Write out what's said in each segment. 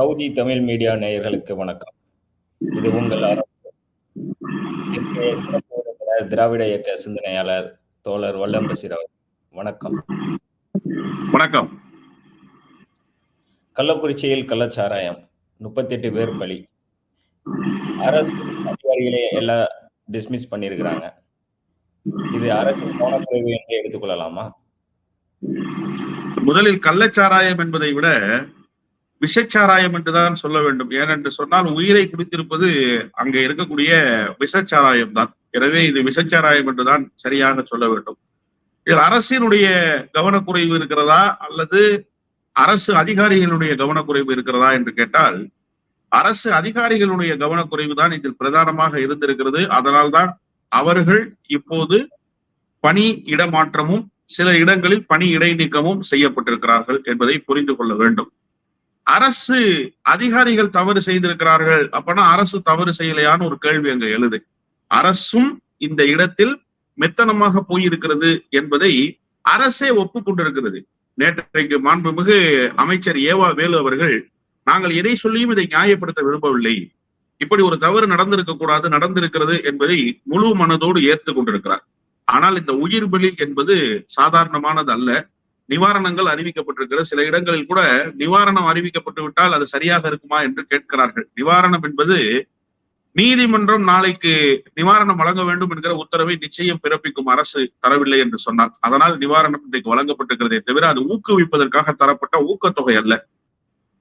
Saudi Tamil media நேயர்களுக்கு வணக்கம். இது உங்கள் இன்றைய சிறப்பு விருந்தினர் திராவிட இயக்க சிந்தனையாளர் தோழர் வல்லம் பசீர் அவர். வணக்கம். வணக்கம். கள்ளக்குறிச்சியில் கள்ளச்சாராயம் 38 பேர் பலி. அரசு அதிகாரிகளே எல்லாம் டிஸ்மிஸ் பண்ணியிருக்கிறாங்க. இது அரசின் கவனக்குறைவு என்று எடுத்துக்கொள்ளலாமா? முதலில் கள்ளச்சாராயம் என்பதை விட விஷச்சாராயம் என்றுதான் சொல்ல வேண்டும். ஏனென்று சொன்னால் உயிரை குடித்திருப்பது அங்க இருக்கக்கூடிய விஷச்சாராயம் தான். எனவே இது விஷச்சாராயம் என்றுதான் சரியாக சொல்ல வேண்டும். இதில் அரசினுடைய கவனக்குறைவு இருக்கிறதா அல்லது அரசு அதிகாரிகளுடைய கவனக்குறைவு இருக்கிறதா என்று கேட்டால், அரசு அதிகாரிகளுடைய கவனக்குறைவு தான் இதில் பிரதானமாக இருந்திருக்கிறது. அதனால்தான் அவர்கள் இப்போது பணி இடமாற்றமும் சில இடங்களில் பணி இடைநீக்கமும் செய்யப்பட்டிருக்கிறார்கள் என்பதை புரிந்து கொள்ள வேண்டும். அரசு அதிகாரிகள் தவறு செய்திருக்கிறார்கள் அப்படின்னா அரசு தவறு செய்யலையான்னு ஒரு கேள்வி அங்க எழுது. அரசும் இந்த இடத்தில் மெத்தனமாக போயிருக்கிறது என்பதை அரசே ஒப்புக்கொண்டிருக்கிறது. நேற்றைக்கு மாண்புமிகு அமைச்சர் ஏவா வேலு அவர்கள், நாங்கள் எதை சொல்லியும் இதை நியாயப்படுத்த விரும்பவில்லை, இப்படி ஒரு தவறு நடந்திருக்க கூடாது, நடந்திருக்கிறது என்பதை முழு மனதோடு ஏற்றுக் கொண்டிருக்கிறார். ஆனால் இந்த உயிர் பலி என்பது சாதாரணமானது அல்ல. நிவாரணங்கள் அறிவிக்கப்பட்டிருக்கிற சில இடங்களில் கூட நிவாரணம் அறிவிக்கப்பட்டு விட்டால் அது சரியாக இருக்குமா என்று கேட்கிறார்கள். நிவாரணம் என்பது நீதிமன்றம் நாளைக்கு நிவாரணம் வழங்க வேண்டும் என்கிற உத்தரவை நிச்சயம் பிறப்பிக்கும் அரசு தரவில்லை என்று சொன்னார். அதனால் நிவாரணம் இன்றைக்கு வழங்கப்பட்டிருக்கிறதே தவிர அது ஊக்குவிப்பதற்காக தரப்பட்ட ஊக்கத்தொகை அல்ல.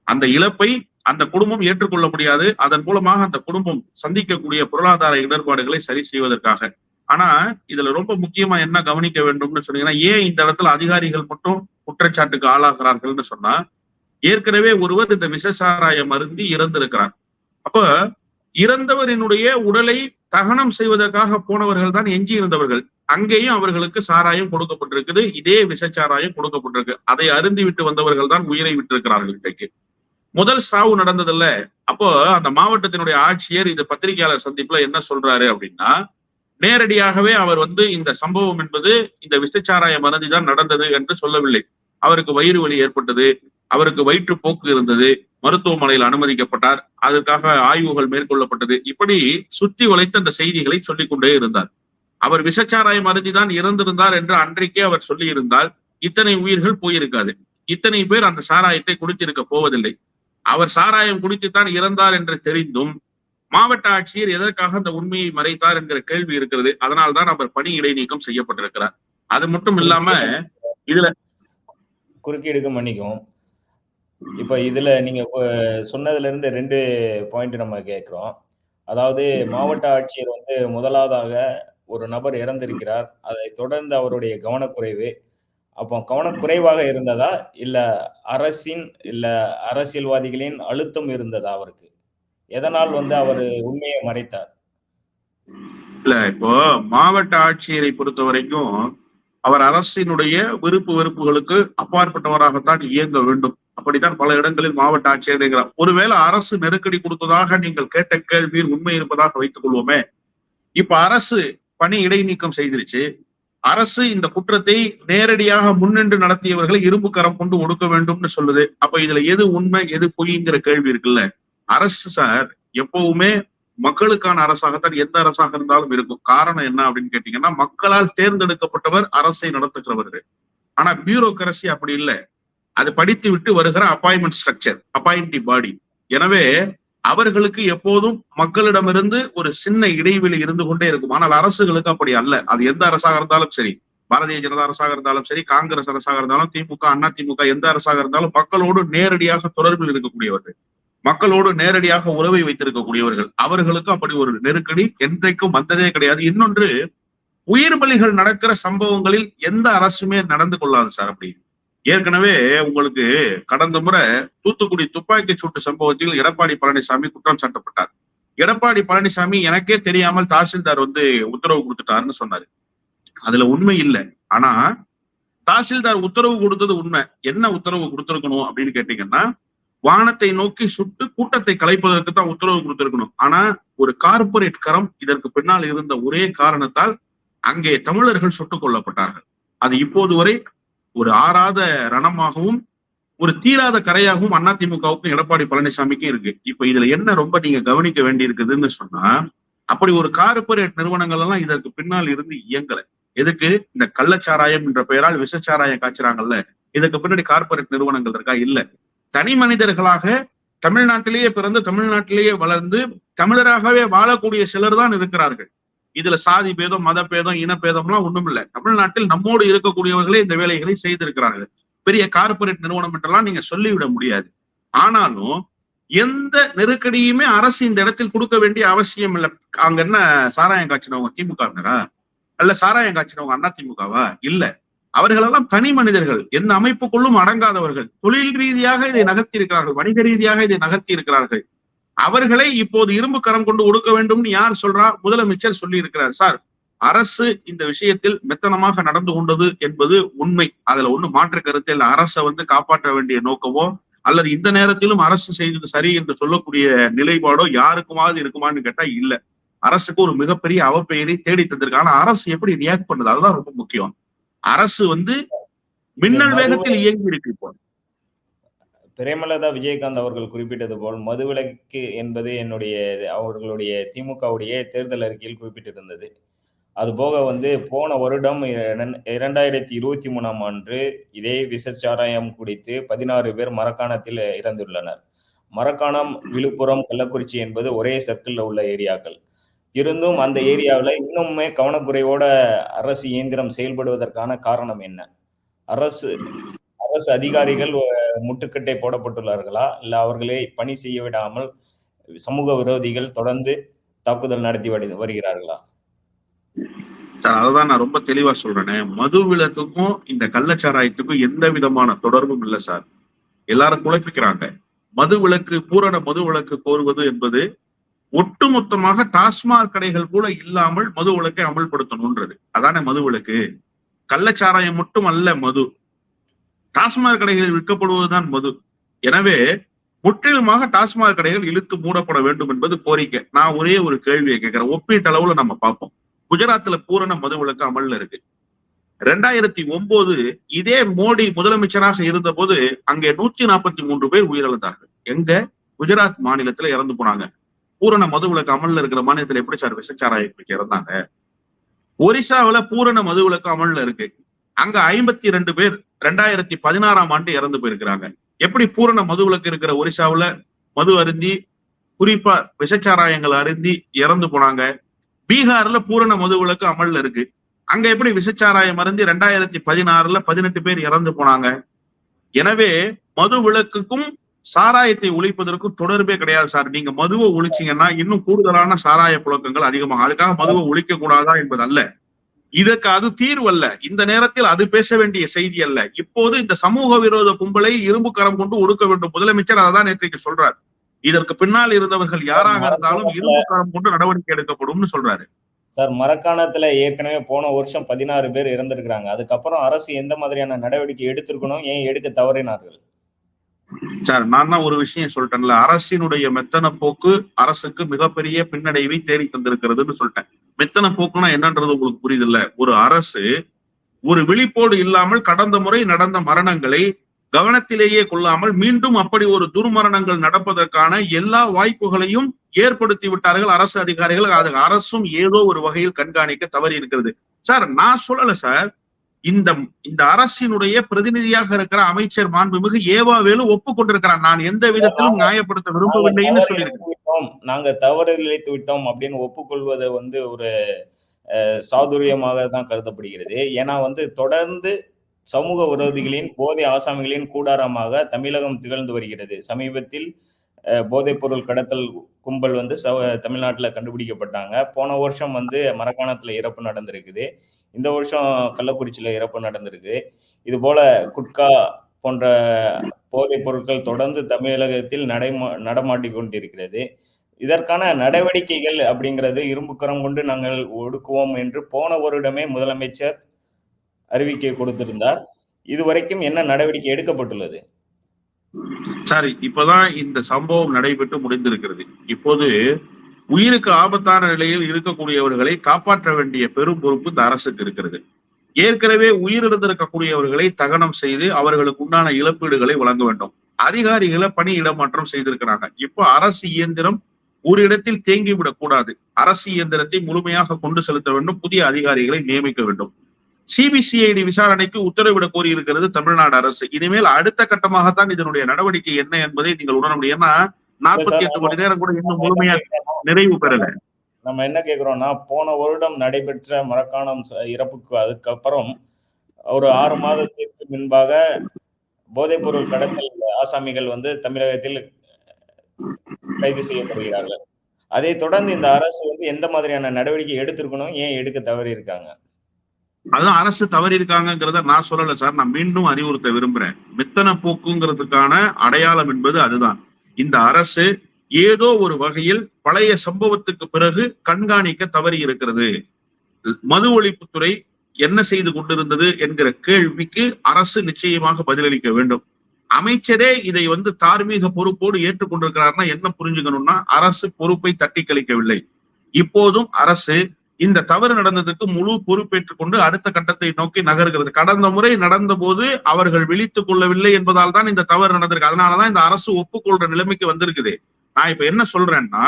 அந்த இழப்பை அந்த குடும்பம் ஏற்றுக்கொள்ள முடியாது. அதன் மூலமாக அந்த குடும்பம் சந்திக்கக்கூடிய பொருளாதார இடர்பாடுகளை சரி செய்வதற்காக. ஆனா இதுல ரொம்ப முக்கியமா என்ன கவனிக்க வேண்டும்னு சொன்னீங்கன்னா, ஏன் இந்த இடத்துல அதிகாரிகள் மட்டும் குற்றச்சாட்டுக்கு ஆளாகிறார்கள்னு சொன்னா, ஏற்கனவே ஒருவர் இந்த விஷசாராயம் அருந்தி இறந்திருக்கிறார். அப்ப இறந்தவரினுடைய உடலை தகனம் செய்வதற்காக போனவர்கள் தான் எஞ்சி இருந்தவர்கள். அங்கேயும் அவர்களுக்கு சாராயம் கொடுக்கப்பட்டிருக்குது, இதே விஷச்சாராயம் கொடுக்கப்பட்டிருக்கு. அதை அருந்தி விட்டு வந்தவர்கள் தான் உயிரை விட்டிருக்கிறார்கள். இன்றைக்கு முதல் சாவு நடந்ததில்ல. அப்போ அந்த மாவட்டத்தினுடைய ஆட்சியர் இந்த பத்திரிகையாளர் சந்திப்புல என்ன சொல்றாரு அப்படின்னா, நேரடியாகவே அவர் இந்த சம்பவம் என்பது இந்த விஷச்சாராயம் அருந்திதான் நடந்தது என்று சொல்லவில்லை. அவருக்கு வயிறு வலி ஏற்பட்டது, அவருக்கு வயிற்றுப்போக்கு இருந்தது, மருத்துவமனையில் அனுமதிக்கப்பட்டார், அதற்காக ஆய்வுகள் மேற்கொள்ளப்பட்டது, இப்படி சுற்றி வளைத்து அந்த செய்திகளை சொல்லிக் கொண்டே இருந்தார். அவர் விஷச்சாராயம் அருந்திதான் இறந்திருந்தார் என்று அன்றைக்கே அவர் சொல்லி இருந்தால் இத்தனை உயிர்கள் போயிருக்காது. இத்தனை பேர் அந்த சாராயத்தை குடித்திருக்க போவதில்லை. அவர் சாராயம் குடித்துத்தான் இறந்தார் என்று தெரிந்தும் மாவட்ட ஆட்சியர் எதற்காக அந்த உண்மையை மறைத்தார் என்கிற கேள்வி இருக்கிறது. அதனால்தான் அவர் பணி இடைநீக்கம் செய்யப்பட்டிருக்கிறார். அது மட்டும் இல்லாம இதுல குறுக்கீடுக்கு மன்னிக்கும். இப்ப இதுல நீங்க சொன்னதுல இருந்து 2 பாயிண்ட் நம்ம கேட்கிறோம். அதாவது மாவட்ட ஆட்சியர் முதலாவதாக ஒரு நபர் இறந்திருக்கிறார், அதை தொடர்ந்து அவருடைய கவனக்குறைவு. அப்போ கவனக்குறைவாக இருந்ததா இல்ல அரசின் இல்ல அரசியல்வாதிகளின் அழுத்தம் இருந்ததா அவருக்கு? எதனால் அவர் உண்மையை மறைத்தார்? இல்ல, இப்போ மாவட்ட ஆட்சியரை பொறுத்த வரைக்கும் அவர் அரசினுடைய விருப்பு வெறுப்புகளுக்கு அப்பாற்பட்டவராகத்தான் இயங்க வேண்டும். அப்படித்தான் பல இடங்களில் மாவட்ட ஆட்சியர் இருக்கிறார். ஒருவேளை அரசு நெருக்கடி கொடுத்ததாக நீங்கள் கேட்ட கேள்வியில் உண்மை இருப்பதாக வைத்துக் கொள்வோமே. இப்ப அரசு பணி இடைநீக்கம் செய்திருச்சு. அரசு இந்த குற்றத்தை நேரடியாக முன்னின்று நடத்தியவர்களை இரும்பு கரம் கொண்டு ஒடுக்க வேண்டும்னு சொல்லுது. அப்ப இதுல எது உண்மை எது பொய்ங்கிற கேள்வி இருக்குல்ல. அரசு சார் எப்பவுமே மக்களுக்கான அரசாகத்தான் எந்த அரசாக இருந்தாலும் இருக்கும். காரணம் என்ன அப்படின்னு கேட்டீங்கன்னா, மக்களால் தேர்ந்தெடுக்கப்பட்டவர் அரசை நடத்துகிறவர்கள். ஆனா பியூரோகிரசி அப்படி இல்லை. அது படித்து விட்டு வருகிற அப்பாயின்மெண்ட் ஸ்ட்ரக்சர், அப்பாயிண்டி பாடி. எனவே அவர்களுக்கு எப்போதும் மக்களிடமிருந்து ஒரு சின்ன இடைவெளி இருந்து கொண்டே இருக்கும். ஆனால் அரசுகளுக்கு அப்படி அல்ல. அது எந்த அரசாக இருந்தாலும் சரி, பாரதிய ஜனதா அரசாக இருந்தாலும் சரி, காங்கிரஸ் அரசாக இருந்தாலும், திமுக, அண்ணா திமுக, எந்த அரசாக இருந்தாலும் மக்களோடு நேரடியாக தொடர்பில் இருக்கக்கூடியவர்கள், மக்களோடு நேரடியாக உறவை வைத்திருக்கக்கூடியவர்கள். அவர்களுக்கு அப்படி ஒரு நெருக்கடி என்றைக்கும் வந்ததே கிடையாது. இன்னொன்று, உயிர் பலிகள் நடக்கிற சம்பவங்களில் எந்த அரசுமே நடந்து கொள்ளாது சார். அப்படி ஏற்கனவே உங்களுக்கு கடந்த முறை தூத்துக்குடி துப்பாக்கி சூட்டு சம்பவத்தில் எடப்பாடி பழனிசாமி குற்றம் சாட்டப்பட்டார். எடப்பாடி பழனிசாமி எனக்கே தெரியாமல் தாசில்தார் உத்தரவு கொடுத்துட்டாருன்னு சொன்னாரு. அதுல உண்மை இல்லை. ஆனா தாசில்தார் உத்தரவு கொடுத்தது உண்மை. என்ன உத்தரவு கொடுத்திருக்கணும் அப்படின்னு கேட்டீங்கன்னா, வானத்தை நோக்கி சுட்டு கூட்டத்தை கலைப்பதற்கு தான் உத்தரவு கொடுத்திருக்கணும். ஆனா ஒரு கார்பரேட் கரம் இதற்கு பின்னால் இருந்த ஒரே காரணத்தால் அங்கே தமிழர்கள் சுட்டுக் கொல்லப்பட்டார்கள். அது இப்போது வரை ஒரு ஆறாத ரணமாகவும் ஒரு தீராத கரையாகவும் அதிமுகவுக்கும் எடப்பாடி பழனிசாமிக்கும் இருக்கு. இப்ப இதுல என்ன ரொம்ப நீங்க கவனிக்க வேண்டி இருக்குதுன்னு சொன்னா, அப்படி ஒரு கார்ப்பரேட் நிறுவனங்கள் எல்லாம் இதற்கு பின்னால் இருந்து இயங்கல. எதுக்கு? இந்த கள்ளச்சாராயம் என்ற பெயரால் விஷச்சாராயம் காய்ச்சறாங்கல்ல, இதுக்கு பின்னாடி கார்ப்பரேட் நிறுவனங்கள் இருக்கா? இல்ல. தனி மனிதர்களாக தமிழ்நாட்டிலேயே பிறந்து தமிழ்நாட்டிலேயே வளர்ந்து தமிழராகவே வாழக்கூடிய சிலர் தான் இருக்கிறார்கள். இதுல சாதி பேதம், மத பேதம், இனப்பேதம்லாம் ஒண்ணும் இல்லை. தமிழ்நாட்டில் நம்மோடு இருக்கக்கூடியவர்களே இந்த வேலைகளை செய்திருக்கிறார்கள். பெரிய கார்ப்பரேட் நிறுவனம் என்றெல்லாம் நீங்க சொல்லிவிட முடியாது. ஆனாலும் எந்த நெருக்கடியுமே அரசு இந்த இடத்தில் கொடுக்க வேண்டிய அவசியம் இல்லை. அங்க என்ன சாராயம் காய்ச்சினவங்க திமுகவினரா? அல்ல சாராயம் காய்ச்சினவங்க அதிமுகவா? இல்ல. அவர்களெல்லாம் தனி மனிதர்கள், எந்த அமைப்புக்குள்ளும் அடங்காதவர்கள். தொழில் ரீதியாக இதை நகர்த்தி இருக்கிறார்கள், வணிக ரீதியாக இதை நகர்த்தி இருக்கிறார்கள். அவர்களை இப்போது இரும்பு கரம் கொண்டு ஒடுக்க வேண்டும்னு யார் சொல்றா? முதலமைச்சர் சொல்லி இருக்கிறார். சார், அரசு இந்த விஷயத்தில் மெத்தனமாக நடந்து கொண்டது என்பது உண்மை. அதுல ஒண்ணு மாற்று கருத்து இல்லை. அரசை காப்பாற்ற வேண்டிய நோக்கமோ அல்லது இந்த நேரத்திலும் அரசு செய்தது சரி என்று சொல்லக்கூடிய நிலைப்பாடோ யாருக்குமாவது இருக்குமான்னு கேட்டா இல்ல. அரசுக்கு ஒரு மிகப்பெரிய அவப்பெயரை தேடி தந்திருக்கு. ஆனா அரசு எப்படி ரியாக்ட் பண்ணுது, அதுதான் ரொம்ப முக்கியம். அரசு மின்னல் வேகத்தில் இயங்கி இருக்கு. இப்போ பிரேமலதா விஜயகாந்த் அவர்கள் குறிப்பிட்டது போல் மதுவிலக்கு என்பது அவர்களுடைய திமுகவுடைய தேர்தல் அறிக்கையில் குறிப்பிட்டிருந்தது. அதுபோக போன வருடம் 2023ஆம் ஆண்டு இதே விஷச்சாராயம் குடித்து 16 பேர் மரக்காணத்தில் இறந்துள்ளனர். மரக்காணம், விழுப்புரம், கள்ளக்குறிச்சி என்பது ஒரே சர்க்கிள்ல உள்ள ஏரியாக்கள். இருந்தும் அந்த ஏரியாவில் இன்னுமே கவனக்குறைவோட அரசு இயந்திரம் செயல்படுவதற்கான காரணம் என்ன? அரசு அதிகாரிகள் முட்டுக்கட்டை போடப்பட்டுள்ளார்களா? இல்ல அவர்களே பணி செய்ய விடாமல் சமூக விரோதிகள் தொடர்ந்து தாக்குதல் நடத்தி வருகிறார்களா? அதான் நான் ரொம்ப தெளிவா சொல்றேனே. மது விலக்குக்கும் இந்த கள்ளச்சாராயத்துக்கும் எந்த விதமான தொடர்பும் இல்லை சார். எல்லாரும் குழப்பிக்கிறாங்க. மது விலக்கு, பூரண மது விலக்கு கோருவது என்பது ஒட்டுமொத்தமாக டாஸ்மாக் கடைகள் கூட இல்லாமல் மது விலக்கை அமல்படுத்தணும்ன்றது. அதானே மது விலக்கு. கள்ளச்சாராயம் மட்டும் அல்ல மது, டாஸ்மாக் கடைகளில் விற்கப்படுவதுதான் மது. எனவே முற்றிலுமாக டாஸ்மாக் கடைகள் இழுத்து மூடப்பட வேண்டும் என்பது கோரிக்கை. நான் ஒரே ஒரு கேள்வியை கேட்கிறேன். ஒப்பீட்டளவுல நம்ம பார்ப்போம். குஜராத்ல பூரண மது விலக்கு அமல்ல இருக்கு. 2009 இதே மோடி முதலமைச்சராக இருந்த போது அங்கே 143 பேர் உயிரிழந்தார்கள். எங்க? குஜராத் மாநிலத்துல இறந்து போனாங்க. பூரண மது விலக்கு அமல்ல இருக்கிற மாநிலத்துல எப்படி சார் விஷச்சாராயம் இறந்தாங்க? ஒரிசாவில பூரண மது விலக்கு அமல்ல இருக்கு. அங்க 52 பேர் 2016ஆம் ஆண்டு இறந்து போயிருக்கிறாங்க. எப்படி பூரண மது விலக்கு இருக்கிற ஒரிசாவில மது அருந்தி, குறிப்பா விஷச்சாராயங்கள் அருந்தி இறந்து போனாங்க? பீகார்ல பூரண மது விலக்கு அமல்ல இருக்கு. அங்க எப்படி விஷச்சாராயம் அருந்தி 2016ல 18 பேர் இறந்து போனாங்க? எனவே மது விலக்குக்கும் சாராயத்தை ஒழிப்பதற்கும் தொடர்பே கிடையாது சார். நீங்க மதுவை ஒழிச்சீங்கன்னா இன்னும் கூடுதலான சாராய புழக்கங்கள் அதிகமாகும். அதுக்காக மதுவை ஒழிக்க கூடாதா என்பது அல்ல. இதற்கு அது தீர்வு அல்ல. இந்த நேரத்தில் அது பேச வேண்டிய செய்தி அல்ல. இப்போது இந்த சமூக விரோத கும்பலை இரும்பு கரம் கொண்டு ஒடுக்க வேண்டும். முதலமைச்சர் அதான் நேற்றைக்கு சொல்றாரு. இதற்கு பின்னால் இருந்தவர்கள் யாராக இருந்தாலும் இரும்பு கரம் கொண்டு நடவடிக்கை எடுக்கப்படும் சொல்றாரு. சார், மரக்காணத்துல ஏற்கனவே போன வருஷம் 16 பேர் இறந்திருக்கிறாங்க. அதுக்கப்புறம் அரசு எந்த மாதிரியான நடவடிக்கை எடுத்திருக்கணும், ஏன் எடுக்க தவறினார்கள்? சார், நான் தான் ஒரு விஷயம் சொல்லிட்டேன்ல, அரசினுடைய மெத்தன போக்கு அரசுக்கு மிகப்பெரிய பின்னடைவை தேடி தந்திருக்கிறதுன்னு சொல்லிட்டேன். மெத்தன போக்குன்னா என்னன்றது உங்களுக்கு புரியுது இல்ல? ஒரு அரசு ஒரு விழிப்போடு இல்லாமல் கடந்த முறை நடந்த மரணங்களை கவனத்திலேயே கொள்ளாமல் மீண்டும் அப்படி ஒரு துர்மரணங்கள் நடப்பதற்கான எல்லா வாய்ப்புகளையும் ஏற்படுத்தி விட்டார்கள் அரசு அதிகாரிகள். அது அரசும் ஏதோ ஒரு வகையில் கண்காணிக்க தவறி இருக்கிறது. சார், நான் சொல்லல சார், இந்த அரசினுடைய பிரதிநிதியாக இருக்கிற அமைச்சர் மாண்புமிகு ஏவாவேலு ஒப்புக்கொண்டிருக்கிறார். நான் எந்த விதத்திலும் நியாயப்படுத்த விரும்பவில்லைன்னு சொல்லியிருக்கேன். நாங்க தவறு இழைத்து விட்டோம் அப்படின்னு ஒப்புக்கொள்வதை ஒரு சாதுரியமாக தான் கருதப்படுகிறது. ஏன்னா தொடர்ந்து சமூக விரோதிகளின், போதை ஆசாமிகளின் கூடாரமாக தமிழகம் திகழ்ந்து வருகிறது. சமீபத்தில் போதைப் பொருள் கடத்தல் கும்பல் தமிழ்நாட்டில் கண்டுபிடிக்கப்பட்டாங்க. போன வருஷம் மரக்காணத்துல இறப்பு நடந்திருக்குது. இந்த வருஷம் கள்ளக்குறிச்சியில இறப்பு நடந்திருக்கு. இது போல குட்கா போன்ற போதைப் பொருட்கள் தொடர்ந்து தமிழகத்தில் நடமாட்டிக் கொண்டிருக்கிறது. இதற்கான நடவடிக்கைகள் அப்படிங்கிறது இரும்பு கரம் கொண்டு நாங்கள் ஒடுக்குவோம் என்று போன வருடமே முதலமைச்சர் அறிவிக்கை கொடுத்திருந்தார். இதுவரைக்கும் என்ன நடவடிக்கை எடுக்கப்பட்டுள்ளது? சரி, இப்பதான் இந்த சம்பவம் நடைபெற்று முடிந்திருக்கிறது. இப்போது உயிருக்கு ஆபத்தான நிலையில் இருக்கக்கூடியவர்களை காப்பாற்ற வேண்டிய பெரும் பொறுப்பு இந்த அரசுக்கு இருக்கிறது. ஏற்கனவே உயிரிழந்திருக்கக்கூடியவர்களை தகனம் செய்து அவர்களுக்கு உண்டான இழப்பீடுகளை வழங்க வேண்டும். அதிகாரிகளை பணி இடமாற்றம் செய்திருக்கிறாங்க. இப்போ அரசு இயந்திரம் ஒரு இடத்தில் தேங்கிவிடக் கூடாது. அரசு இயந்திரத்தை முழுமையாக கொண்டு செலுத்த வேண்டும். புதிய அதிகாரிகளை நியமிக்க வேண்டும். சிபிசிஐடி விசாரணைக்கு உத்தரவிட கோரி இருக்கிறது தமிழ்நாடு அரசு. இனிமேல் அடுத்த கட்டமாகத்தான் இதனுடைய நடவடிக்கை என்ன என்பதை நீங்கள் உணர முடியும். ஏன்னா 48 மணி நேரம் கூட இன்னும் முழுமையா நிறைவு பெறல. நம்ம என்ன கேக்குறோம்னா, போன வருடம் நடைபெற்ற மரக்காணம் இறப்புக்கு அதுக்கப்புறம் ஒரு 6 மாதத்திற்கு முன்பாக போதைப்பொருள் கடத்தல் ஆசாமிகள் வந்து தமிழகத்தில் கைது செய்யப்படுகிறார்கள். அதை தொடர்ந்து இந்த அரசு வந்து எந்த மாதிரியான நடவடிக்கை எடுத்திருக்கணும், ஏன் எடுக்க தவறி இருக்காங்க? அதான் அரசு தவறி இருக்காங்கிறத நான் சொல்லல சார். நான் மீண்டும் அறிவுறுத்த விரும்புறேன். மெத்தன போக்குங்கிறதுக்கான அடையாளம் என்பது அதுதான். இந்த அரசு ஏதோ ஒரு வகையில் பழைய சம்பவத்துக்கு பிறகு கண்காணிக்க தவறி இருக்கிறது. மது ஒழிப்புத்துறை என்ன செய்து கொண்டிருந்தது என்கிற கேள்விக்கு அரசு நிச்சயமாக பதிலளிக்க வேண்டும். அமைச்சரே இதை வந்து தார்மீக பொறுப்போடு ஏற்றுக்கொண்டிருக்கிறார்னா என்ன புரிஞ்சுக்கணும்னா, அரசு பொறுப்பை தட்டி கழிக்கவில்லை. இப்போதும் அரசு இந்த தவறு நடந்ததுக்கு முழு பொறுப்பேற்றுக் கொண்டு அடுத்த கட்டத்தை நோக்கி நகர்கிறது. கடந்த முறை நடந்த போது அவர்கள் விழித்துக் கொள்ளவில்லை என்பதால் தான் இந்த தவறு நடந்திருக்கு. அதனாலதான் இந்த அரசு ஒப்புக்கொள்ற நிலைமைக்கு வந்திருக்குது. நான் இப்ப என்ன சொல்றேன்னா,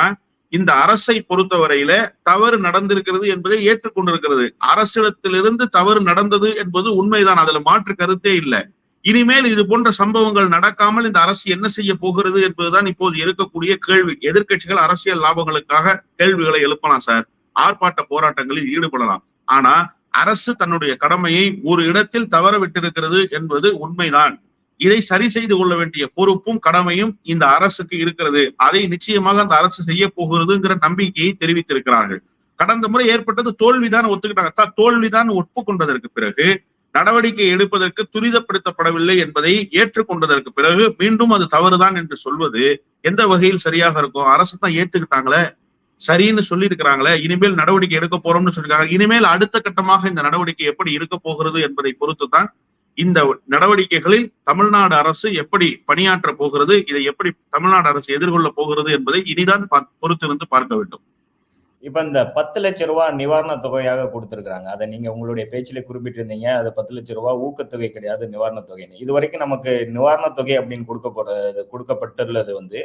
இந்த அரசை பொறுத்தவரையில தவறு நடந்திருக்கிறது என்பதை ஏற்றுக்கொண்டிருக்கிறது. அரசிடத்திலிருந்து தவறு நடந்தது என்பது உண்மைதான். அதுல மாற்று கருத்தே இல்லை. இனிமேல் இது போன்ற சம்பவங்கள் நடக்காமல் இந்த அரசு என்ன செய்ய போகிறது என்பதுதான் இப்போது இருக்கக்கூடிய கேள்வி. எதிர்க்கட்சிகள் அரசியல் லாபங்களுக்காக கேள்விகளை எழுப்பலாம் சார், ஆர்ப்பாட்ட போராட்டங்களில் ஈடுபடலாம். ஆனா அரசு தன்னுடைய கடமையை ஒரு இடத்தில் தவற விட்டிருக்கிறது என்பது உண்மைதான். இதை சரி செய்து கொள்ள வேண்டிய பொறுப்பும் கடமையும் இந்த அரசுக்கு இருக்கிறது. அதை நிச்சயமாக அந்த அரசு செய்ய போகிறதுங்கிற நம்பிக்கையை தெரிவித்திருக்கிறார்கள். கடந்த முறை ஏற்பட்டது தோல்விதான் ஒத்துக்கிட்டாங்க. தோல்விதான் ஒப்புக்கொண்டதற்கு பிறகு நடவடிக்கை எடுப்பதற்கு துரிதப்படுத்தப்படவில்லை என்பதை ஏற்றுக்கொண்டதற்கு பிறகு மீண்டும் அது தவறுதான் என்று சொல்வது எந்த வகையில் சரியாக இருக்கும்? அரசு தான் ஏற்றுக்கிட்டாங்களே, சரின்னு சொல்லி இருக்கிறாங்களே, இனிமேல் நடவடிக்கை எடுக்க போறோம்னு சொல்லிருக்காங்க. இனிமேல் அடுத்த கட்டமாக இந்த நடவடிக்கை எப்படி இருக்க போகிறது என்பதை பொறுத்துதான் இந்த நடவடிக்கைகளில் தமிழ்நாடு அரசு எப்படி பணியாற்ற போகிறது, இதை எப்படி தமிழ்நாடு அரசு எதிர்கொள்ள போகிறது என்பதை இனிதான் பொறுத்திருந்து பார்க்க வேண்டும். இப்ப இந்த 10 லட்சம் ரூபாய் நிவாரண தொகையாக கொடுத்திருக்காங்க. அதை நீங்க உங்களுடைய பேச்சிலே குறிப்பிட்டிருந்தீங்க. அது 10 லட்சம் ரூபாய் ஊக்கத்தொகை கிடையாது, நிவாரண தொகைன்னு. இது வரைக்கும் நமக்கு நிவாரண தொகை அப்படின்னு கொடுக்கப்பட்டுள்ளது வந்து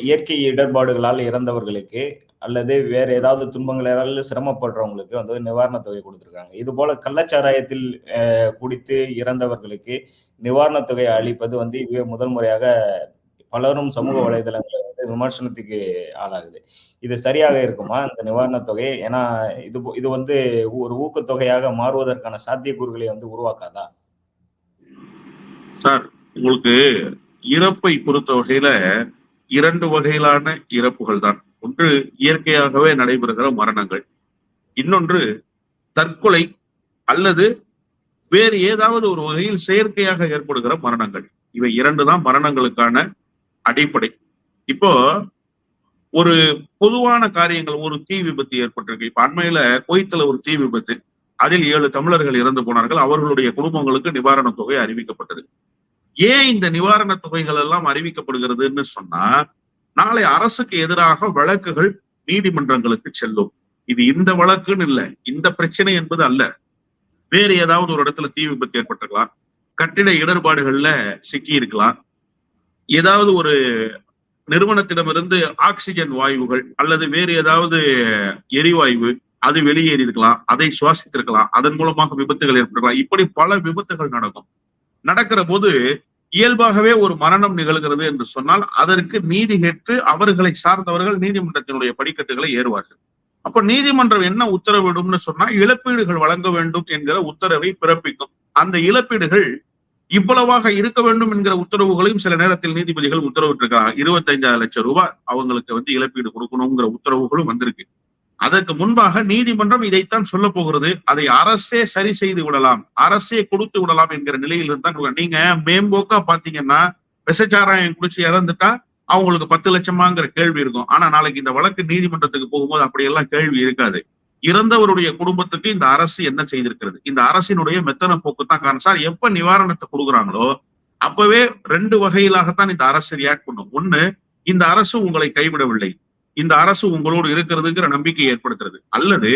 இயற்கை இடர்பாடுகளால் இறந்தவர்களுக்கு அல்லது வேற ஏதாவது துன்பங்களால் சிரமப்படுறவங்களுக்கு வந்து நிவாரண தொகை கொடுத்திருக்காங்க. இது போல கள்ளச்சாராயத்தில் குடித்து இறந்தவர்களுக்கு நிவாரண தொகை அளிப்பது வந்து இதுவே முதல் முறையாக பலரும் சமூக வலைதளங்களை வந்து விமர்சனத்துக்கு ஆளாகுது. இது சரியாக இருக்குமா இந்த நிவாரண தொகை? ஏன்னா இது வந்து ஒரு ஊக்கத்தொகையாக மாறுவதற்கான சாத்தியக்கூறுகளை வந்து உருவாக்காதா? சார், உங்களுக்கு இறப்பை பொறுத்த வகையில 2 வகையிலான இறப்புகள் தான். ஒன்று இயற்கையாகவே நடைபெறுகிற மரணங்கள், இன்னொன்று தற்கொலை அல்லது வேறு ஏதாவது ஒரு வகையில் செயற்கையாக ஏற்படுகிற மரணங்கள். இவை 2 தான் மரணங்களுக்கான அடிப்படை. இப்போ ஒரு பொதுவான காரியங்கள், ஒரு தீ விபத்து ஏற்பட்டிருக்கு. இப்ப அண்மையில குவைத்துல ஒரு தீ விபத்து, அதில் 7 தமிழர்கள் இறந்து போனார்கள். அவர்களுடைய குடும்பங்களுக்கு நிவாரண தொகை அறிவிக்கப்பட்டது. ஏன் இந்த நிவாரண தொகைகள் எல்லாம் அறிவிக்கப்படுகிறதுன்னு சொன்னா, நாளை அரசுக்கு எதிராக வழக்குகள் நீதிமன்றங்களுக்கு செல்லும். இது இந்த வழக்குன்னு இல்ல, இந்த பிரச்சனை என்பது அல்ல. வேறு ஏதாவது ஒரு இடத்துல தீ விபத்து ஏற்பட்டிருக்கலாம், கட்டிட இடர்பாடுகள்ல சிக்கி இருக்கலாம், ஏதாவது ஒரு நிறுவனத்திடமிருந்து ஆக்சிஜன் வாயுகள் அல்லது வேறு ஏதாவது எரிவாயு அது வெளியேறி இருக்கலாம், அதை சுவாசித்திருக்கலாம், அதன் மூலமாக விபத்துகள் ஏற்பட்டிருக்கலாம். இப்படி பல விபத்துகள் நடக்கும். நடக்கிற போது இயல்பாகவே ஒரு மரணம் நிகழ்கிறது என்று சொன்னால் அதற்கு நீதி கேட்டு அவர்களை சார்ந்தவர்கள் நீதிமன்றத்தினுடைய படிக்கட்டுகளை ஏறுவார்கள். அப்ப நீதிமன்றம் என்ன உத்தரவிடும்னு சொன்னா, இழப்பீடுகள் வழங்க வேண்டும் என்கிற உத்தரவை பிறப்பிக்கும். அந்த இழப்பீடுகள் இவ்வளவாக இருக்க வேண்டும் என்கிற உத்தரவுகளையும் சில நேரத்தில் நீதிபதிகள் உத்தரவிட்டிருக்காங்க. 25 லட்சம் ரூபாய் அவங்களுக்கு வந்து இழப்பீடு கொடுக்கணுங்கிற உத்தரவுகளும் வந்திருக்கு. அதற்கு முன்பாக நீதிமன்றம் இதைத்தான் சொல்ல போகிறது. அதை அரசே சரி செய்து விடலாம், அரசே கொடுத்து விடலாம் என்கிற நிலையில் இருந்தா. நீங்க மேம்போக்கா பாத்தீங்கன்னா, விஷச்சாராயம் குடிச்சு இறந்துட்டா அவங்களுக்கு 10 லட்சமாங்கிற கேள்வி இருக்கும். ஆனா நாளைக்கு இந்த வழக்கு நீதிமன்றத்துக்கு போகும்போது அப்படியெல்லாம் கேள்வி இருக்காது. இறந்தவருடைய குடும்பத்துக்கு இந்த அரசு என்ன செய்திருக்கிறது, இந்த அரசினுடைய மெத்தன போக்கு தான் காரணம். சார், எப்ப நிவாரணத்தை கொடுக்குறாங்களோ அப்பவே 2 வகையிலாகத்தான் இந்த அரசு ரியாக்ட் பண்ணும். ஒண்ணு, இந்த அரசு உங்களை கைவிடவில்லை, இந்த அரசு உங்களோடு இருக்கிறதுங்கிற நம்பிக்கையை ஏற்படுத்துறது. அல்லது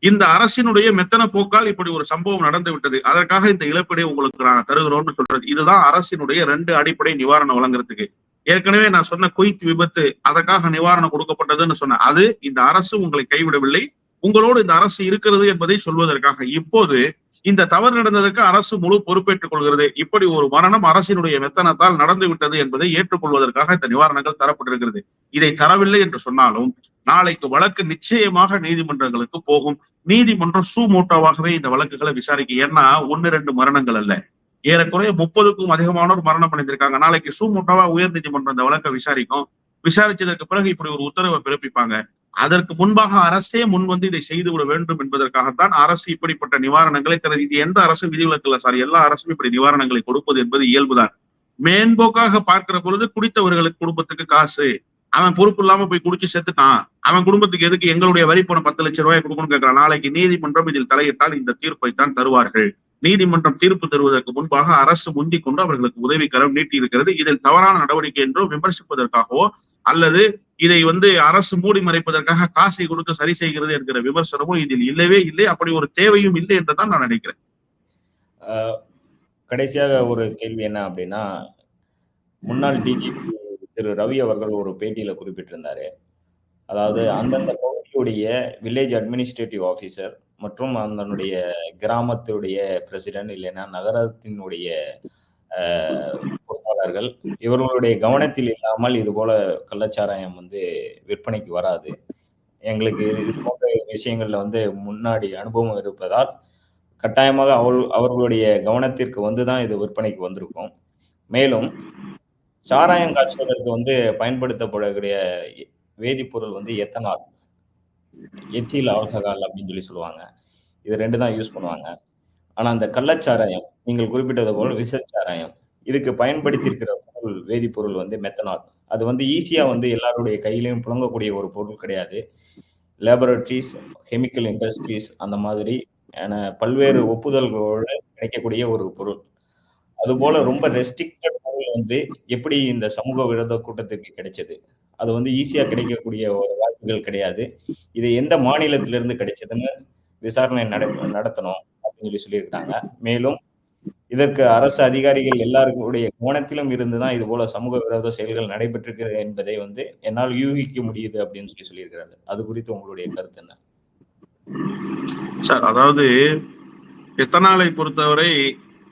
இந்த அரசினுடைய மெத்தன போக்கால் இப்படி ஒரு சம்பவம் நடந்து விட்டது, அதற்காக இந்த இழப்பீடை உங்களுக்கு நாங்க தருகிறோம்னு சொல்றது. இதுதான் அரசினுடைய 2 அடிப்படை நிவாரணம் வழங்குறதுக்கு. ஏற்கனவே நான் சொன்ன குவைத் விபத்து, அதற்காக நிவாரணம் கொடுக்கப்பட்டதுன்னு சொன்னேன். அது இந்த அரசு உங்களை கைவிடவில்லை, உங்களோடு இந்த அரசு இருக்கிறது என்பதை சொல்வதற்காக. இப்போது இந்த தவறு நடந்ததற்கு அரசு முழு பொறுப்பேற்றுக் கொள்கிறது. இப்படி ஒரு மரணம் அரசினுடைய மெத்தனத்தால் நடந்து விட்டது என்பதை ஏற்றுக்கொள்வதற்காக இந்த நிவாரணங்கள் தரப்பட்டிருக்கிறது. இதை தரவில்லை என்று சொன்னாலும் நாளைக்கு வழக்கு நிச்சயமாக நீதிமன்றங்களுக்கு போகும். நீதிமன்றம் சூமோட்டோவாகவே இந்த வழக்குகளை விசாரிக்கும். ஏன்னா 1-2 மரணங்கள் அல்ல, ஏறக்குறைய 30க்கும் அதிகமானோர் மரணம் அடைந்திருக்காங்க. நாளைக்கு சூமோட்டோவா உயர் நீதிமன்றம் இந்த வழக்கை விசாரிக்கும். விசாரிச்சதற்கு பிறகு இப்படி ஒரு உத்தரவை பிறப்பிப்பாங்க. அதற்கு முன்பாக அரசே முன் வந்து இதை செய்துவிட வேண்டும் என்பதற்காகத்தான் அரசு இப்படிப்பட்ட நிவாரணங்களை தருது. இது எந்த அரசும் விதிவிலக்கு இல்ல சார், எல்லா அரசும் இப்படி நிவாரணங்களை கொடுப்பது என்பது இயல்புதான். மேம்போக்காக பார்க்கிற பொழுது குடித்தவர்களுக்கு குடும்பத்துக்கு காசு, அவன் பொறுப்பு இல்லாம போய் குடிச்சு செத்துட்டான், அவன் குடும்பத்துக்கு எதுக்கு எங்களுடைய வரி பணம் 10 லட்சம் ரூபாய் கொடுக்கணும்னு கேட்கிறான். நாளைக்கு நீதிமன்றம் இதில் தலையிட்டால் இந்த தீர்ப்பை தான் தருவார்கள். நீதிமன்றம் தீர்ப்பு தருவதற்கு முன்பாக அரசு முந்திக் கொண்டு அவர்களுக்கு உதவிக்கரம் நீட்டி இருக்கிறது. இதில் தவறான நடவடிக்கை என்றோ விமர்சிப்பதற்காகவோ அல்லது இதை அரசு மூடி மறைப்பதற்காக காசை கொடுத்து சரி செய்கிறது என்கிற விமர்சனமும் இதில் இல்லவே இல்லை. அப்படி ஒரு தேவையும் இல்லை என்றுதான் நான் நினைக்கிறேன். கடைசியாக ஒரு கேள்வி என்ன அப்படின்னா, முன்னாள் டிஜிபி திரு ரவி அவர்கள் ஒரு பேட்டியில குறிப்பிட்டிருந்தாரு. அதாவது அந்தந்த பகுதியுடைய வில்லேஜ் அட்மினிஸ்ட்ரேட்டிவ் ஆபீசர் மற்றும் அதனுடைய கிராமத்துடைய பிரசிடென்ட் இல்லைன்னா நகரத்தினுடைய பொறுப்பாளர்கள் இவர்களுடைய கவனத்தில் இல்லாமல் இது போல கள்ளச்சாராயம் விற்பனைக்கு வராது. எங்களுக்கு இது போன்ற விஷயங்கள்ல முன்னாடி அனுபவம் இருப்பதால் கட்டாயமாக அவர்களுடைய கவனத்திற்கு வந்துதான் இது விற்பனைக்கு வந்திருக்கும். மேலும் சாராயம் காய்ச்சுவதற்கு பயன்படுத்தப்படக்கூடிய வேதிப்பொருள் எத்தனால், எத்தில் ஆல்கஹால் அப்படின்னு சொல்லுவாங்க. இது 2 தான் யூஸ் பண்ணுவாங்க. ஆனா அந்த கள்ளச்சாராயம் நீங்கள் குறிப்பிட்டது போல விஷச்சாராயம், இதுக்கு பயன்படுத்தியிருக்கிற பொருள் வேதிப்பொருள் மெத்தனால். அது ஈஸியா எல்லாருடைய கையிலையும் புழங்கக்கூடிய ஒரு பொருள் கிடையாது. லேபரட்டரிஸ், கெமிக்கல் இண்டஸ்ட்ரீஸ் அந்த மாதிரி பல்வேறு ஒப்புதல்களோடு கிடைக்கக்கூடிய ஒரு பொருள். அதுபோல ரொம்ப ரெஸ்ட்ரிக்டட் பொருள் எப்படி இந்த சமூக விரோத கூட்டத்துக்கு கிடைச்சது? அது ஈஸியா கிடைக்கக்கூடிய ஒரு வாய்ப்புகள் கிடையாது. இது எந்த மாநிலத்திலிருந்து கிடைச்சதுன்னு விசாரணை நடத்தணும் அப்படின்னு சொல்லியிருக்காங்க. மேலும் இதற்கு அரசு அதிகாரிகள் எல்லாருடைய கவனத்திலும் இருந்துதான் இது போல சமூக விரோத செயல்கள் நடைபெற்றிருக்கிறது என்பதை என்னால் யூகிக்க முடியுது அப்படின்னு சொல்லியிருக்கிறாரு. அது குறித்து உங்களுடைய கருத்து என்ன? சார், அதாவது எத்தனாலை பொறுத்தவரை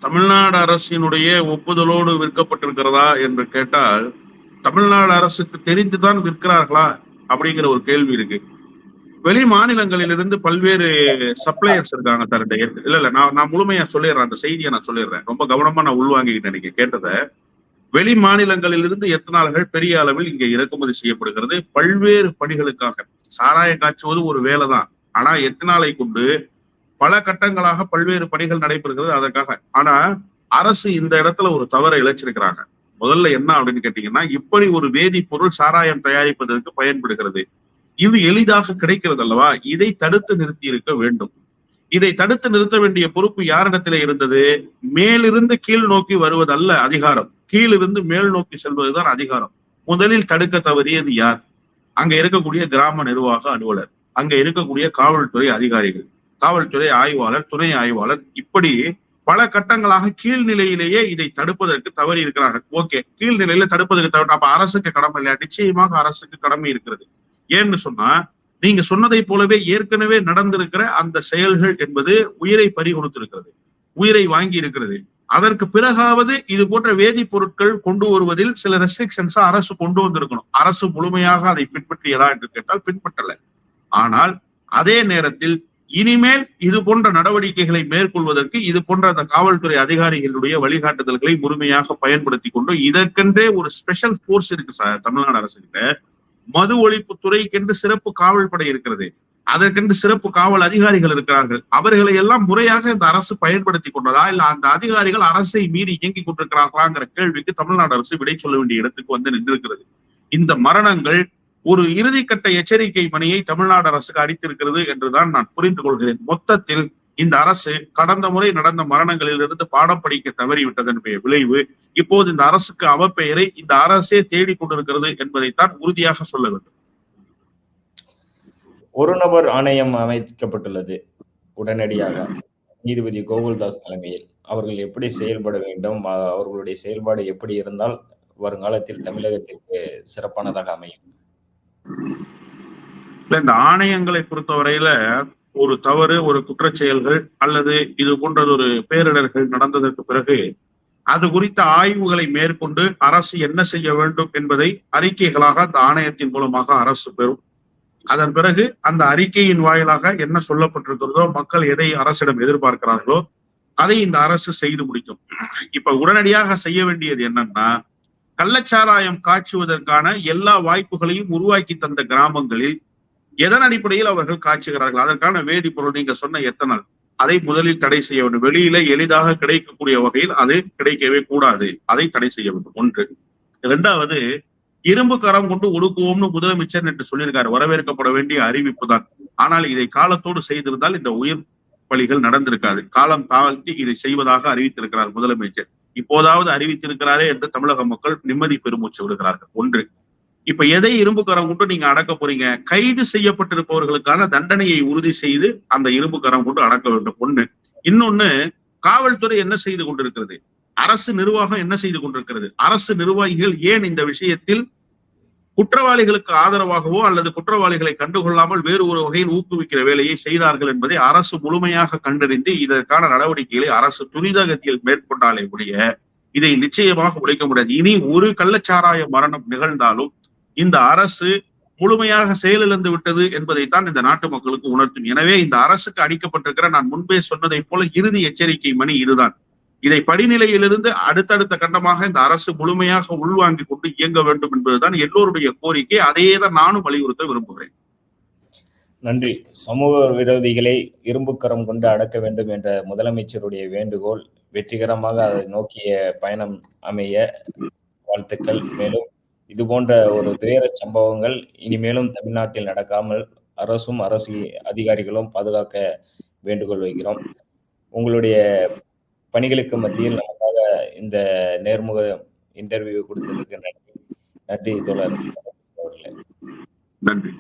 தமிழ்நாடு அரசினுடைய ஒப்புதலோடு விற்கப்பட்டிருக்கிறதா என்று கேட்டால், தமிழ்நாடு அரசுக்கு தெரிந்துதான் விற்கிறார்களா அப்படிங்கிற ஒரு கேள்வி இருக்கு. வெளி மாநிலங்களிலிருந்து பல்வேறு சப்ளையர்ஸ் இருக்காங்க சார். இல்ல நான் முழுமையா சொல்லிடுறேன், அந்த செய்தியை நான் சொல்லிடுறேன். ரொம்ப கவனமா நான் உள்வாங்கிக்கிட்டேன் நீங்க கேட்டதை. வெளி மாநிலங்களிலிருந்து எத்தனால்கள் பெரிய அளவில் இங்க இறக்குமதி செய்யப்படுகிறது பல்வேறு பணிகளுக்காக. சாராயம் காய்ச்சுவது ஒரு வேலைதான், ஆனா எத்தனாலை கொண்டு பல கட்டங்களாக பல்வேறு பணிகள் நடைபெறுகிறது அதற்காக. ஆனா அரசு இந்த இடத்துல ஒரு தவறை இழைச்சிருக்கிறாங்க. முதல்ல என்ன அப்படின்னு கேட்டீங்கன்னா, இப்படி ஒரு வேதிப்பொருள் சாராயம் தயாரிப்பதற்கு பயன்படுகிறது, இது எளிதாக கிடைக்கிறது அல்லவா, இதை தடுத்து நிறுத்தி இருக்க வேண்டும். இதை தடுத்து நிறுத்த வேண்டிய பொறுப்பு யாரிடத்திலே இருந்தது? மேலிருந்து கீழ் நோக்கி வருவதல்ல அதிகாரம், கீழிருந்து மேல் நோக்கி செல்வதுதான் அதிகாரம். முதலில் தடுக்க தவறியது யார்? அங்க இருக்கக்கூடிய கிராம நிர்வாக அலுவலர், அங்க இருக்கக்கூடிய காவல்துறை அதிகாரிகள், காவல்துறை ஆய்வாளர், துணை ஆய்வாளர், இப்படி பல கட்டங்களாக கீழ்நிலையிலேயே இதை தடுப்பதற்கு தவறி இருக்கிறார்கள். ஓகே, கீழ்நிலையில தடுப்பதற்கு தவறு, அப்ப அரசுக்கு கடமை இல்லையா? நிச்சயமாக அரசுக்கு கடமை இருக்கிறது. ஏன்னு சொன்னா, நீங்க சொன்னதை போலவே ஏற்கனவே நடந்திருக்கிற அந்த செயல்கள் என்பது உயிரை பறி கொடுத்திருக்கிறது, உயிரை வாங்கி இருக்கிறது. அதற்கு பிறகாவது இது போன்ற வேதிப்பொருட்கள் கொண்டு வருவதில் சில ரெஸ்ட்ரிக்ஷன்ஸ் அரசு கொண்டு வந்திருக்கணும். அரசு முழுமையாக அதை பின்பற்றியதா என்று கேட்டால் பின்பற்றல. ஆனால் அதே நேரத்தில் இனிமேல் இது போன்ற நடவடிக்கைகளை மேற்கொள்வதற்கு இது போன்ற அந்த காவல்துறை அதிகாரிகளுடைய வழிகாட்டுதல்களை முழுமையாக பயன்படுத்தி கொண்டு, இதற்கென்றே ஒரு ஸ்பெஷல் போர்ஸ் இருக்கு சார் தமிழ்நாடு அரசு கிட்ட. மது ஒழிப்பு துறைக்கென்று சிறப்பு காவல் படை இருக்கிறது, அதற்கென்று சிறப்பு காவல் அதிகாரிகள் இருக்கிறார்கள். அவர்களை எல்லாம் முறையாக இந்த அரசு பயன்படுத்தி கொண்டதா, இல்ல அந்த அதிகாரிகள் அரசை மீறி இயங்கிக் கொண்டிருக்கிறார்களாங்கிற கேள்விக்கு தமிழ்நாடு அரசு விடை சொல்ல வேண்டிய இடத்துக்கு நின்றிருக்கிறது. இந்த மரணங்கள் ஒரு இறுதிக்கட்ட எச்சரிக்கை மணியை தமிழ்நாடு அரசுக்கு அடித்திருக்கிறது என்றுதான் நான் புரிந்து கொள்கிறேன். மொத்தத்தில் இந்த அரசு கடந்த முறை நடந்த மரணங்களிலிருந்து பாடம் படிக்க தவறிவிட்டதனுடைய விளைவு இப்போது இந்த அரசுக்கு அவப்பெயரை இந்த அரசே தேடிக் கொண்டிருக்கிறது என்பதைத்தான் உறுதியாக சொல்ல வேண்டும். ஒரு நபர் ஆணையம் அமைக்கப்பட்டுள்ளது உடனடியாக. நீதிபதி கோகுல்தாஸ் தலைமையில். அவர்கள் எப்படி செயல்பட வேண்டும்? அவர்களுடைய செயல்பாடு எப்படி இருந்தால் வருங்காலத்தில் தமிழகத்திற்கு சிறப்பானதாக அமையும்? இல்ல இந்த ஆணையங்களை பொறுத்தவரையில ஒரு தவறு, ஒரு குற்றச் செயல்கள் அல்லது இது போன்றது ஒரு பேரிடர்கள் நடந்ததற்கு பிறகு அது குறித்த ஆய்வுகளை மேற்கொண்டு அரசு என்ன செய்ய வேண்டும் என்பதை அறிக்கைகளாக அந்த ஆணையத்தின் மூலமாக அரசு பெறும். அதன் பிறகு அந்த அறிக்கையின் வாயிலாக என்ன சொல்லப்பட்டிருக்கிறதோ, மக்கள் எதை அரசிடம் எதிர்பார்க்கிறார்களோ அதை இந்த அரசு செய்து முடிக்கும். இப்ப உடனடியாக செய்ய வேண்டியது என்னன்னா, கள்ளச்சாராயம் காய்ச்சுவதற்கான எல்லா வாய்ப்புகளையும் உருவாக்கி தந்த கிராமங்களில் எதன் அடிப்படையில் அவர்கள் காய்ச்சுகிறார்கள், அதற்கான வேதிப்பொருள் நீங்க சொன்ன எத்தனால், அதை முதலில் தடை செய்ய வேண்டும். வெளியில எளிதாக கிடைக்கக்கூடிய வகையில் அது கிடைக்கவே கூடாது. அதை தடை செய்ய வேண்டும். ஒன்று. இரண்டாவது, இரும்பு கரம் கொண்டு ஒடுக்குவோம்னு முதலமைச்சர் என்று சொல்லியிருக்காரு. வரவேற்கப்பட வேண்டிய அறிவிப்பு தான். ஆனால் இதை காலத்தோடு செய்திருந்தால் இந்த உயிர் பலிகள் நடந்திருக்காது. காலம் தாழ்த்தி இதை செய்வதாக அறிவித்திருக்கிறார் முதலமைச்சர். இப்போதாவது அறிவித்திருக்கிறாரே என்று தமிழக மக்கள் நிம்மதி பெருமூச்சு விடுகிறார்கள். ஒன்று. இப்ப எதை இரும்பு கரம் கொண்டு நீங்க அடக்க போறீங்க? கைது செய்யப்பட்டிருப்பவர்களுக்கான தண்டனையை உறுதி செய்து அந்த இரும்பு கரம் கொண்டு அடக்க வேண்டும். ஒண்ணு. இன்னொன்னு, காவல்துறை என்ன செய்து கொண்டிருக்கிறது? அரசு நிர்வாகம் என்ன செய்து கொண்டிருக்கிறது? அரசு நிர்வாகிகள் ஏன் இந்த விஷயத்தில் குற்றவாளிகளுக்கு ஆதரவாகவோ அல்லது குற்றவாளிகளை கண்டுகொள்ளாமல் வேறு ஒரு வகையில் ஊக்குவிக்கிற வேலையை செய்தார்கள் என்பதை அரசு முழுமையாக கண்டறிந்து இதற்கான நடவடிக்கைகளை அரசு துரிதகதியில் மேற்கொண்டாலே ஒழிய இதை நிச்சயமாக உழைக்க முடியாது. இனி ஒரு கள்ளச்சாராய மரணம் நிகழ்ந்தாலும் இந்த அரசு முழுமையாக செயலிழந்து விட்டது என்பதைத்தான் இந்த நாட்டு மக்களுக்கு உணர்த்தும். எனவே இந்த அரசுக்கு அளிக்கப்பட்டிருக்கிற, நான் முன்பே சொன்னதை போல, இறுதி எச்சரிக்கை மணி இதுதான். இதை படிநிலையிலிருந்து அடுத்தடுத்த கட்டமாக இந்த அரசு முழுமையாக உள்வாங்கிக் கொண்டு இயங்க வேண்டும் என்பதுதான் எல்லோருடைய கோரிக்கை. அதையே தான் நானும் வலியுறுத்த விரும்புகிறேன். நன்றி. சமூக விரோதிகளை இரும்பு கரம் கொண்டு அடக்க வேண்டும் என்ற முதலமைச்சருடைய வேண்டுகோள் வெற்றிகரமாக அதை நோக்கிய பயணம் அமைய வாழ்த்துக்கள். மேலும் இது போன்ற ஒரு துயர சம்பவங்கள் இனிமேலும் தமிழ்நாட்டில் நடக்காமல் அரசும் அரசு அதிகாரிகளும் பாதுகாக்க வேண்டுகோள் வைக்கிறோம். உங்களுடைய பணிகளுக்கு மத்தியில் நமக்காக இந்த நேர்முக இன்டர்வியூ கொடுத்ததுக்கு நன்றி. நன்றி தோழர் அவர்களே. நன்றி.